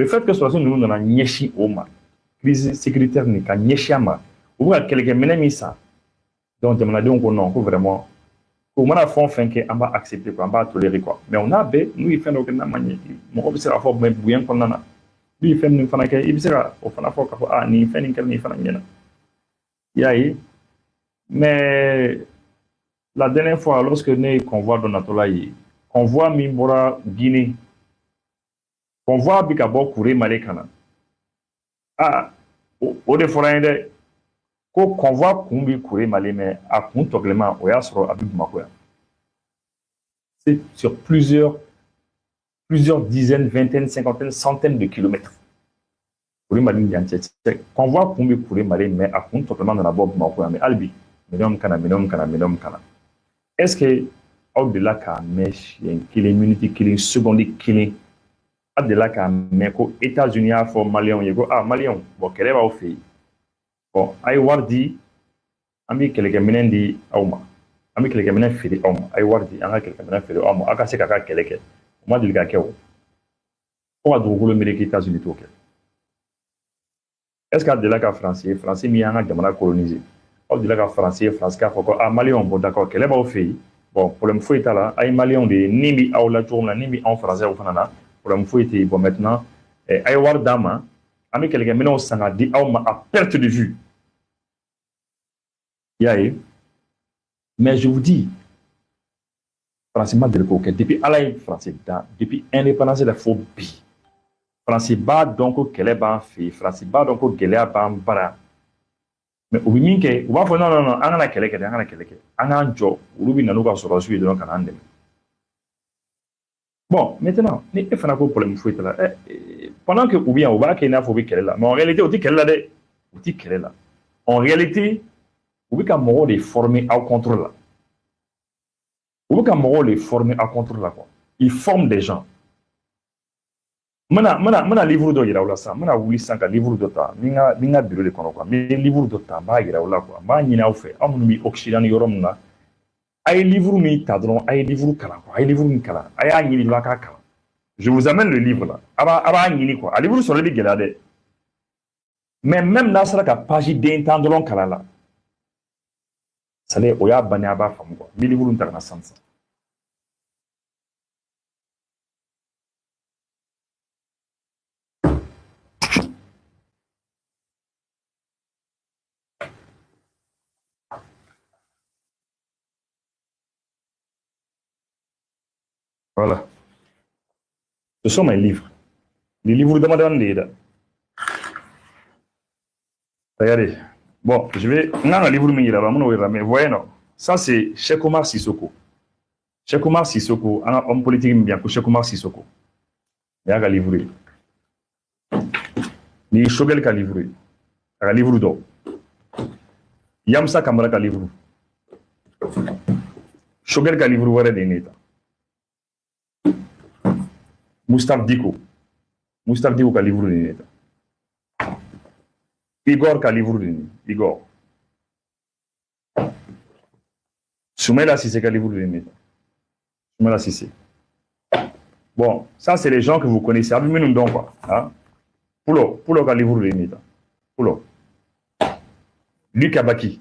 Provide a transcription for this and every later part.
Le fait que sɔrɔdasi ninnu nana ɲɛsin o ma crise sécuritaire nin ka ɲɛsin a ma u bɛ ka kɛlɛkɛminɛ min san donc jamanadenw ko non ko vraiment ko mana fɛn o fɛn kɛ an b'a accepter quoi an b'a tolérer quoi mais o n'a bɛɛ n'u ye fɛn dɔ kɛ n'a ma ɲɛ mɔgɔ bɛ se k'a fɔ bonya kɔnɔna na n'u ye fɛn min fana kɛ i bɛ se ka o fana fɔ k'a fɔ ah nin fɛn nin kɛra nin fana ɲɛna i y'a ye mais la dernière fois lorsque ne ye convoi dɔ natɔ la ye convoi min bɔra Guinée convoi bɛ ka bɔ Kure Male ka na ah o de fɔra an ye dɛ ko convoi kun bɛ Kure Male mais a kun tɔgɛlɛma o y'a sɔrɔ a bɛ Bamakɔ yan c'est sur plusieurs dizaines, vingtaines, cinquantaines, centaines de kilomètres. Kure Male yan cɛ convoi kun bɛ Kure Male mais a kun tɔgɛlɛma nana bɔ Bamakɔ yan mais hali bi minɛnw kana est-ce que aw delila k'a mɛn siɲɛ kelen minute kelen seconde kelen a delila k'a mɛn ko États-Unis y'a fɔ maliyɛnw ye ko ah maliyɛnw bon kɛlɛ b'aw fɛ yen bon a ye wari di an bɛ kɛlɛkɛminɛn di aw ma an bɛ kɛlɛkɛminɛn feere aw ma a ye wari di an ka kɛlɛkɛminɛn feere aw ma aw ka se k'a ka kɛlɛ kɛ o ma deli ka kɛ o fo ka dugukolo meleke États-Unis t'o kɛ est-ce que a delila ka Faransi ye Faransi min y'an ka jamana coloniser aw delila ka Faransi ye Faransi k'a fɔ ko ah maliyɛnw bon d'accord kɛlɛ b'aw fɛ yen bon problème foyi t'a la a ye maliyɛnw de ye ni bɛ aw la cogo min na ni bɛ anw Faransiw fana na problème foyi tɛ yen bon maintenant a ye wari d'an ma an bɛ kɛlɛkɛminɛnw san ka di aw ma à perte de vue i y'a ye mais je vous dis Faransi ma deli k'o kɛ depuis Ala ye Faransi dan depuis indépendance la fo bi Faransi b'a dɔn ko kɛlɛ b'an fɛ yen Faransi b'a dɔn ko gɛlɛya b'an bara mais u bɛ min kɛ u b'a fɔ non non non an kana kɛlɛ kɛ dɛ an kana kɛlɛ kɛ an k'an jɔ olu bɛ na n'u ka sɔrɔdasiw ye dɔrɔn ka n'an dɛmɛ bon maintenant ni e fana ko problème foyi t'a la pendant que ou bien u b'a kɛ i n'a fɔ u bɛ kɛlɛ la mais en réalité u tɛ kɛlɛ la dɛ u tɛ kɛlɛ la en réalité u bɛ ka mɔgɔw de former aw contre la u bɛ ka mɔgɔw de former aw contre la quoi ils forment des gens n bɛna livre dɔ yira aw la sisan n bɛna wuli sisan ka livre dɔ ta n bɛ n ka bureau de kɔnɔ quoi n bɛ livre dɔ ta n b'a yira aw la quoi n b'a ɲini aw fɛ aw minnu bɛ Occident ni yɔrɔ min na a ye livre min ta dɔrɔn a ye livre kalan quoi a ye livre min kalan a y'a ɲini dɔrɔn a k'a kalan je vous amène le livre là a b'a ɲini quoi a livre sɔrɔli bɛ gɛlɛya dɛ mais même n'a sera ka page den tan dɔrɔn kalan la c'est à dire o y'a bannen a b'a faamu quoi n bɛ livre in ta ka na sisan. Voilà. Ce sont mes livres. Les livres de Madame Leda. Regardez. Bon, je vais. On a un livre mais voyez, non. Ça, c'est Cheikh Omar Sissoko. Cheikh Omar Sissoko, un homme politique bien que Cheikh Omar Sissoko. Il y a un livre. Il y a Shogel qui a livré. Il y a un livre d'eau. Yamsa Kamara qui a livré. Shogel qui a livré, voilà des neta. Moustapha Diko ka livre ni neta. Igor ka livre ni Igor. Soumaïla Sissé ka livre ni neta. Soumaïla Sissé. Bon, ça c'est les gens que vous connaissez. Abimé nous donc quoi, hein? Poulo ka livre ni neta. Poulo. Luc Abaki,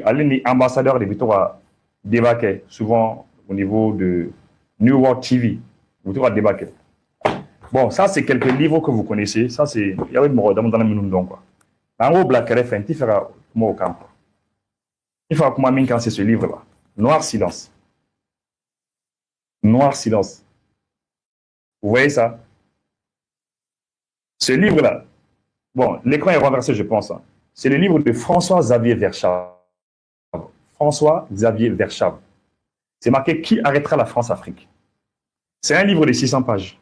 allez ambassadeur de Victoire débarquer souvent au niveau de New World TV. Vous devez débarquer. Bon, ça c'est quelques livres que vous connaissez. Ça c'est. Il y avait mon dans le minute quoi. En gros, Black RFN, il fera comment au camp. Il fera comment quand c'est ce livre-là. Noir silence. Noir silence. Vous voyez ça? Ce livre-là. Bon, l'écran est renversé, je pense. Hein. C'est le livre de François-Xavier Verschave. François-Xavier Verschave. C'est marqué Qui arrêtera la France-Afrique? C'est un livre de 600 pages.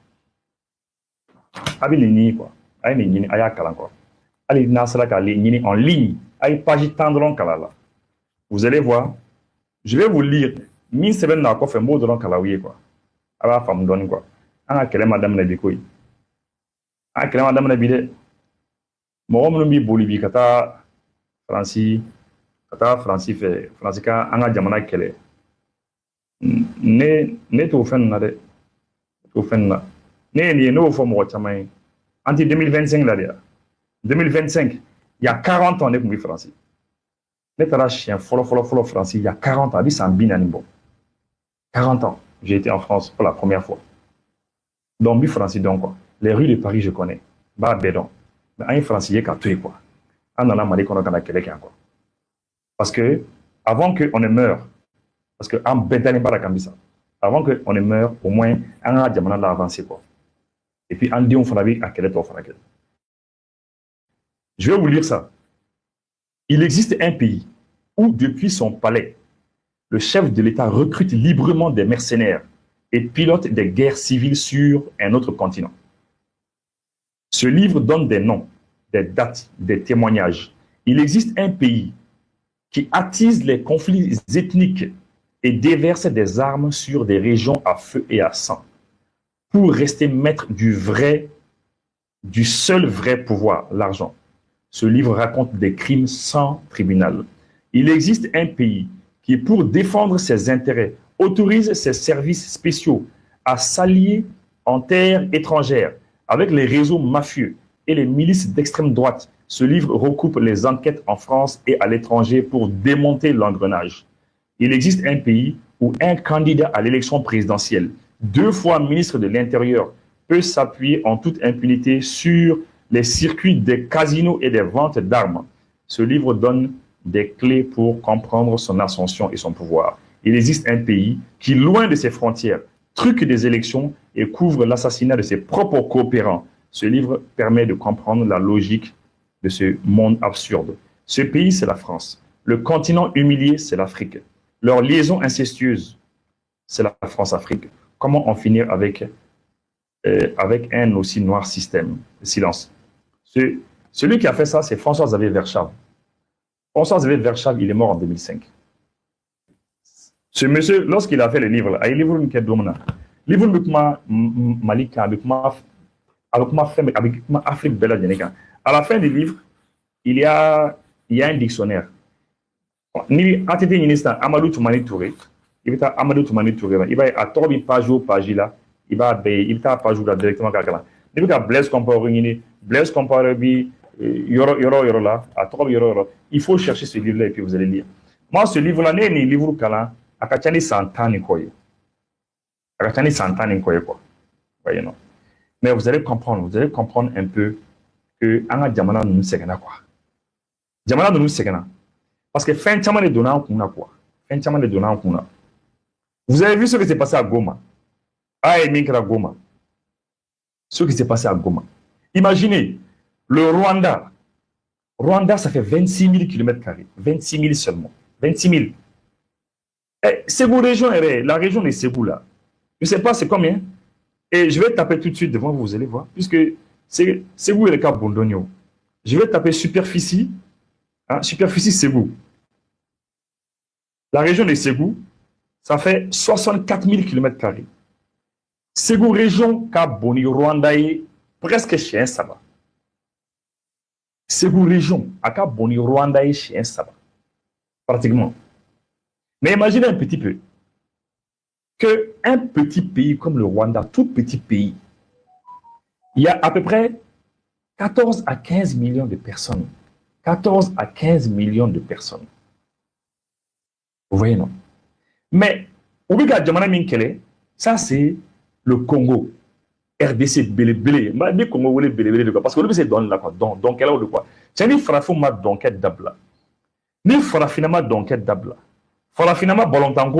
Allez, quoi. Allez, quoi. Allez, en ligne. Allez, page tendron kalala. Vous allez voir. Je vais vous lire. 1000 semaines n'a pas fait mot de l'encalaouye, quoi. Alors, femme donne, quoi. Ah, quelle est madame Nabikoui? Ah, quelle est madame Nabide? Mon homme bi Bolivie, kata Francis fait, Francis, anga jamana kele. Ne to fen na de. To fen na. Entre 2025 là, 2025, il y a 40 ans, on est français. L'État chien, follow français, il y a 40 ans, c'est un binanimbo. 40 ans, j'ai été en France pour la première fois. Donc, français, donc quoi. Les rues de Paris, je connais. Bah, bédon. Mais un français, il y a tout quoi. On en a marre qu'on a quelqu'un quoi. Parce que, avant qu'on ne meure, parce que, en bédane pas la cambisa, avant qu'on ne meure, au moins, on a déjà avancé quoi. Et puis, on dit, on fait à quel est Je vais vous lire ça. Il existe un pays où, depuis son palais, le chef de l'État recrute librement des mercenaires et pilote des guerres civiles sur un autre continent. Ce livre donne des noms, des dates, des témoignages. Il existe un pays qui attise les conflits ethniques et déverse des armes sur des régions à feu et à sang pour rester maître du seul vrai pouvoir, l'argent. Ce livre raconte des crimes sans tribunal. Il existe un pays qui, pour défendre ses intérêts, autorise ses services spéciaux à s'allier en terre étrangère avec les réseaux mafieux et les milices d'extrême droite. Ce livre recoupe les enquêtes en France et à l'étranger pour démonter l'engrenage. Il existe un pays où un candidat à l'élection présidentielle, 2 fois ministre de l'Intérieur, peut s'appuyer en toute impunité sur les circuits des casinos et des ventes d'armes. Ce livre donne des clés pour comprendre son ascension et son pouvoir. Il existe un pays qui, loin de ses frontières, truque des élections et couvre l'assassinat de ses propres coopérants. Ce livre permet de comprendre la logique de ce monde absurde. Ce pays, c'est la France. Le continent humilié, c'est l'Afrique. Leur liaison incestueuse, c'est la France-Afrique. Comment en finir avec un aussi noir système? Silence. Celui qui a fait ça, c'est François-Xavier Verschave. François-Xavier Verschave, il est mort en 2005. Ce monsieur, lorsqu'il a fait le livre, il livre Malika, avec Afrique Bella. À la fin du livre, il y a un dictionnaire. Ni atité ministre Amadou Toumani Touré, il va Amadou Toumani Touré, il va à Torbi page là, il va page là directement là. Il va Blaise Compaoré, Blaise Compaoré yoro là, à Torbi yoro. Il faut chercher ce livre là et puis vous allez lire. Moi ce livre là n'est ni livre kala, akachani santani koyo. Akachani santani koyo quoi. Voyez non. Mais vous allez comprendre un peu que anga jamana nous segana quoi. Jamana nous segana. Parce que fin de est donné en quoi. Fin de est donné en kuna. Vous avez vu ce qui s'est passé à Goma. Goma. Ce qui s'est passé à Goma. Imaginez, le Rwanda. Rwanda, ça fait 26 000 km². 26 000 seulement. 26 000. Ségou région, la région de Ségou là. Je ne sais pas c'est combien. Et je vais taper tout de suite devant vous allez voir. Puisque Ségou est le cas Bondonio. Je vais taper superficie. Superficie Ségou. La région de Ségou, ça fait 64 000 km². Ségou région Kaboni, Rwanda est presque chien Saba. Ségou région, à Kaboni, Rwanda est chien Saba. Pratiquement. Mais imaginez un petit peu qu'un petit pays comme le Rwanda, tout petit pays, il y a à peu près 14 à 15 millions de personnes. 14 à 15 millions de personnes. Vous voyez, non? Mais, ça, c'est le Congo. RDC, Bélé. Congo, Bélé. Parce que le c'est dans là, quoi. Donc, quelle heure de quoi? C'est une farafuma d'enquête d'abla. Ni farafina d'enquête d'abla. Farafina, Bolontango.